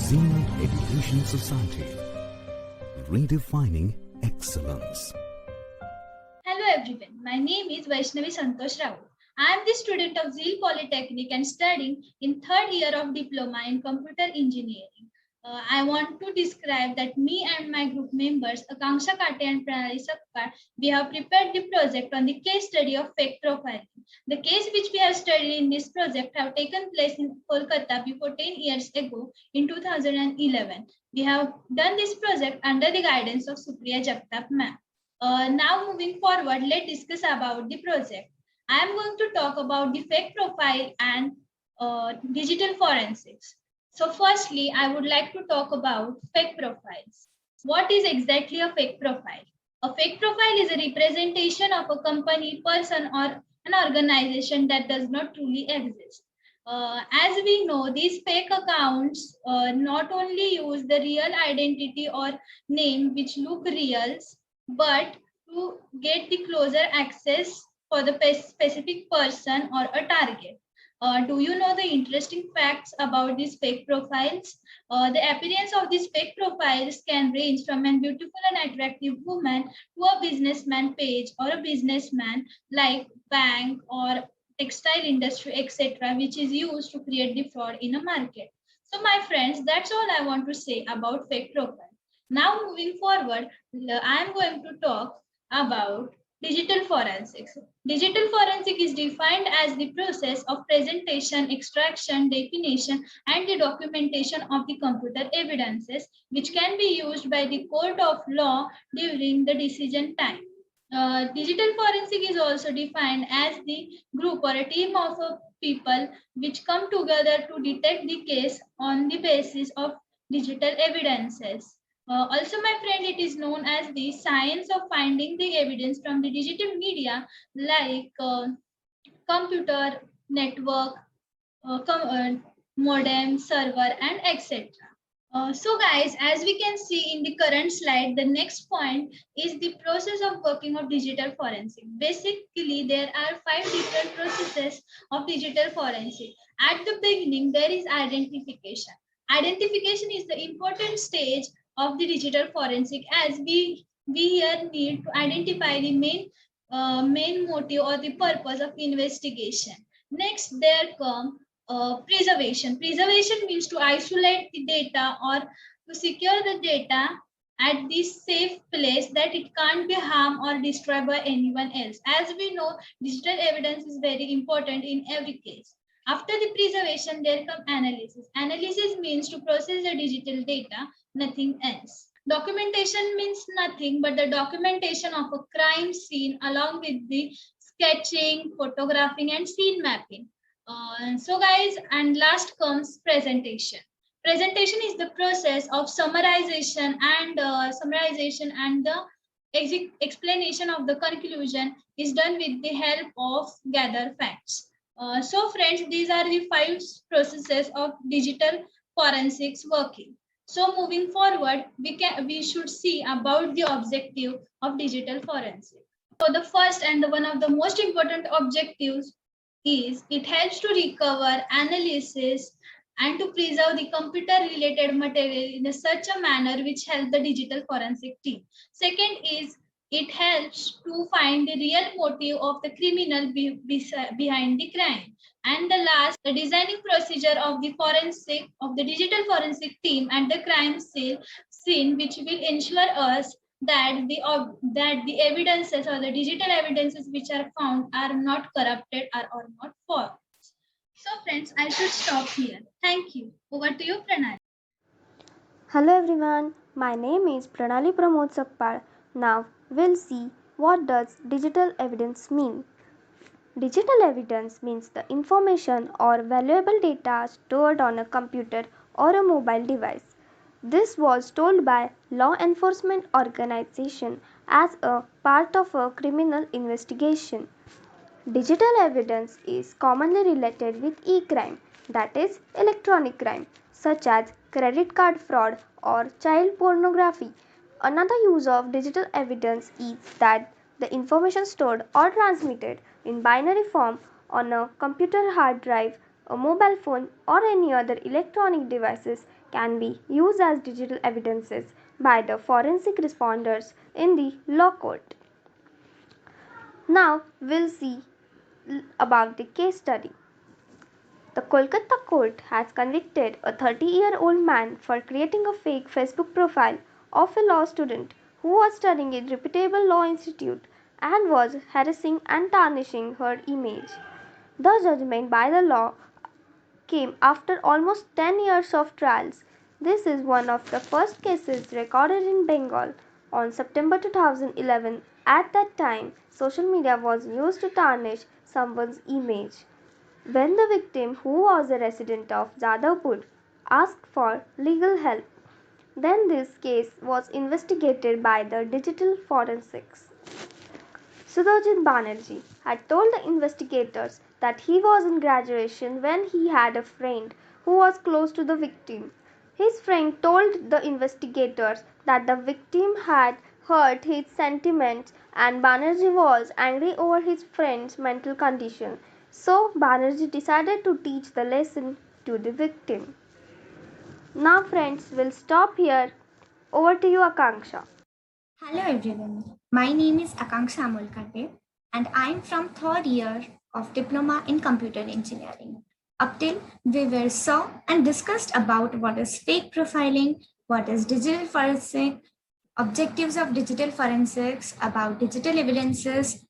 Zeal Education Society, redefining excellence. Hello everyone, my name is Vaishnavi Santosh Rao. I am the student of Zeal Polytechnic and studying in third year of diploma in computer engineering. I want to describe that me and my group members, Akanksha Kate and Pranali Sakkar, we have prepared the project on the case study of fake profiling. The case which we have studied in this project have taken place in Kolkata before 10 years ago in 2011. We have done this project under the guidance of Supriya Jagtap ma'am. Now moving forward, let's discuss about the project. I am going to talk about the fake profile and digital forensics. So firstly, I would like to talk about fake profiles. What is exactly a fake profile? A fake profile is a representation of a company, person, or an organization that does not truly exist. As we know, these fake accounts not only use the real identity or name which look real, but to get the closer access for the specific person or a target. Do you know the interesting facts about these fake profiles? The appearance of these fake profiles can range from a beautiful and attractive woman to a businessman page or a businessman like bank or textile industry, etc., which is used to create the fraud in a market. So, my friends, that's all I want to say about fake profile. Now, moving forward, I am going to talk about digital forensics. Digital forensic is defined as the process of presentation, extraction, definition, and the documentation of the computer evidences, which can be used by the court of law during the decision time. Digital forensic is also defined as the group or a team of people which come together to detect the case on the basis of digital evidences. Also, my friend, it is known as the science of finding the evidence from the digital media like computer, network, modem, server, and etc. So guys, as we can see in the current slide, the next point is the process of working of digital forensic. Basically, there are 5 different processes of digital forensic. At the beginning, there is identification. Identification is the important stage of the digital forensic as we here need to identify the main motive or the purpose of investigation. Next, there come preservation. Preservation means to isolate the data or to secure the data at this safe place that it can't be harmed or destroyed by anyone else. As we know, digital evidence is very important in every case. After the preservation, there come analysis. Analysis means to process the digital data, nothing else. Documentation means nothing but the documentation of a crime scene along with the sketching, photographing, and scene mapping. So guys, and last comes presentation. Presentation is the process of summarization and the explanation of the conclusion is done with the help of gather facts. So friends, these are the 5 processes of digital forensics working. So moving forward, we should see about the objective of digital forensic. So the first and one of the most important objectives is it helps to recover, analysis, and to preserve the computer-related material in such a manner which helps the digital forensic team. Second is it helps to find the real motive of the criminal behind the crime. And the last, the designing procedure of the digital forensic team and the crime scene, which will ensure us that the evidences or the digital evidences which are found are not corrupted or not false. So friends, I should stop here. Thank you. Over to you, Pranali. Hello everyone, my name is Pranali Pramod Sakpal. Now we'll see what does digital evidence mean. Digital evidence means the information or valuable data stored on a computer or a mobile device. This was told by law enforcement organization as a part of a criminal investigation. Digital evidence is commonly related with e-crime, that is electronic crime, such as credit card fraud or child pornography. Another use of digital evidence is that the information stored or transmitted in binary form on a computer hard drive a mobile phone, or any other electronic devices can be used as digital evidences by the forensic responders in the law court. Now we'll see about the case study. The Kolkata court has convicted a 30-year-old man for creating a fake Facebook profile of a law student who was studying in a reputable law institute and was harassing and tarnishing her image. The judgment by the law came after almost 10 years of trials. This is one of the first cases recorded in Bengal on September 2011. At that time, social media was used to tarnish someone's image. When the victim, who was a resident of Jadavpur, asked for legal help, then this case was investigated by the digital forensics. Sudhajit Banerjee had told the investigators that he was in graduation when he had a friend who was close to the victim. His friend told the investigators that the victim had hurt his sentiments and Banerjee was angry over his friend's mental condition. So Banerjee decided to teach the lesson to the victim. Now friends, we'll stop here. Over to you, Akanksha. Hello everyone, my name is Akanksha Amolkate and I am from third year of Diploma in Computer Engineering. Up till we saw and discussed about what is fake profiling, what is digital forensic, objectives of digital forensics, about digital evidences,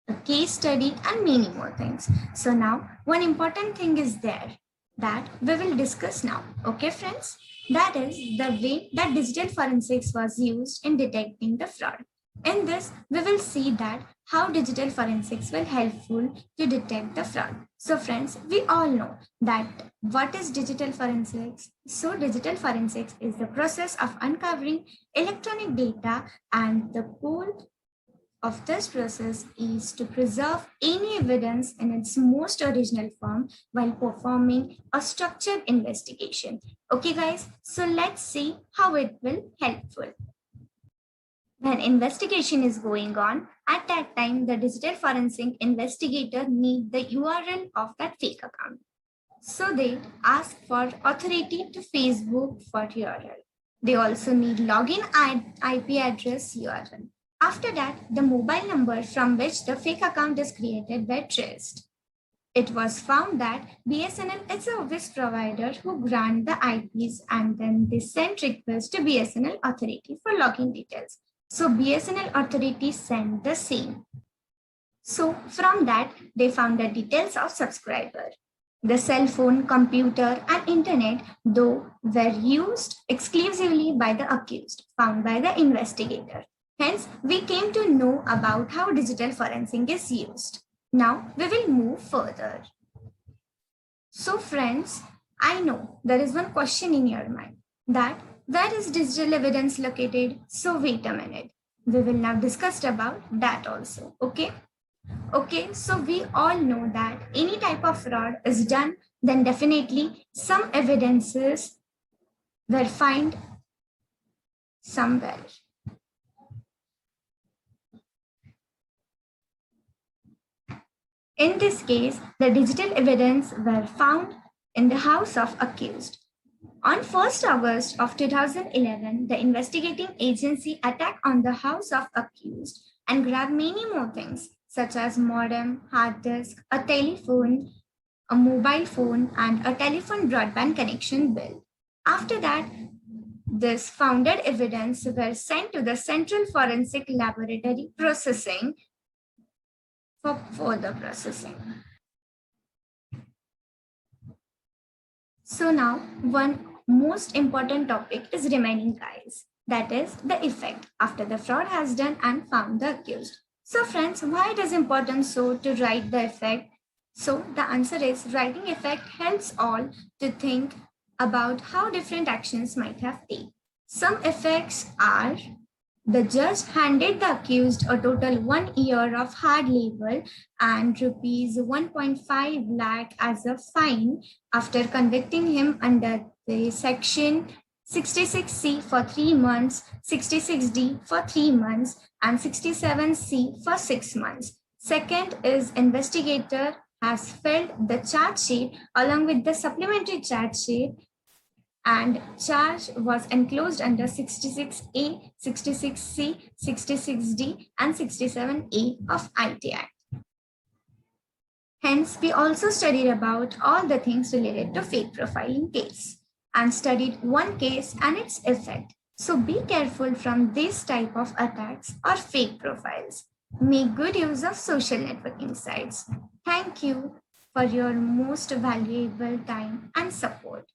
a case study and many more things. So now one important thing is there that we will discuss now. Okay friends? That is the way that digital forensics was used in detecting the fraud. In this, we will see that how digital forensics will helpful to detect the fraud. So friends, we all know that what is digital forensics? So digital forensics is the process of uncovering electronic data, and the goal of this process is to preserve any evidence in its most original form while performing a structured investigation. Okay guys, so let's see how it will helpful. When investigation is going on, at that time the digital forensic investigator need the URL of that fake account. So they ask for authority to Facebook for URL. They also need login IP address URL. After that, the mobile number from which the fake account is created were traced. It was found that BSNL is a service provider who grant the IPs and then they sent requests to BSNL authority for login details. So BSNL authority sent the same. So from that, they found the details of subscriber. The cell phone, computer and internet though were used exclusively by the accused, found by the investigator. Hence, we came to know about how digital forensic is used. Now, we will move further. So friends, I know there is one question in your mind that where is digital evidence located? So wait a minute. We will now discuss about that also. Okay? Okay, so we all know that any type of fraud is done, then definitely some evidences were found somewhere. In this case, the digital evidence were found in the house of accused. On 1st August of 2011, the investigating agency attacked on the house of accused and grabbed many more things such as modem, hard disk, a telephone, a mobile phone, and a telephone broadband connection bill. After that, this founded evidence were sent to the Central Forensic Laboratory processing for further processing. So now one most important topic is remaining, guys. That is the effect after the fraud has done and found the accused. So friends, why it is important so to write the effect? So the answer is writing effect helps all to think about how different actions might have taken. Some effects are: the judge handed the accused a total 1 year of hard labor and rupees 1.5 lakh as a fine after convicting him under the section 66C for 3 months, 66D for 3 months, and 67C for 6 months. Second is investigator has filled the charge sheet along with the supplementary charge sheet, and charge was enclosed under 66A, 66C, 66D, and 67A of IT Act. Hence, we also studied about all the things related to fake profiling case and studied one case and its effect. So be careful from this type of attacks or fake profiles. Make good use of social networking sites. Thank you for your most valuable time and support.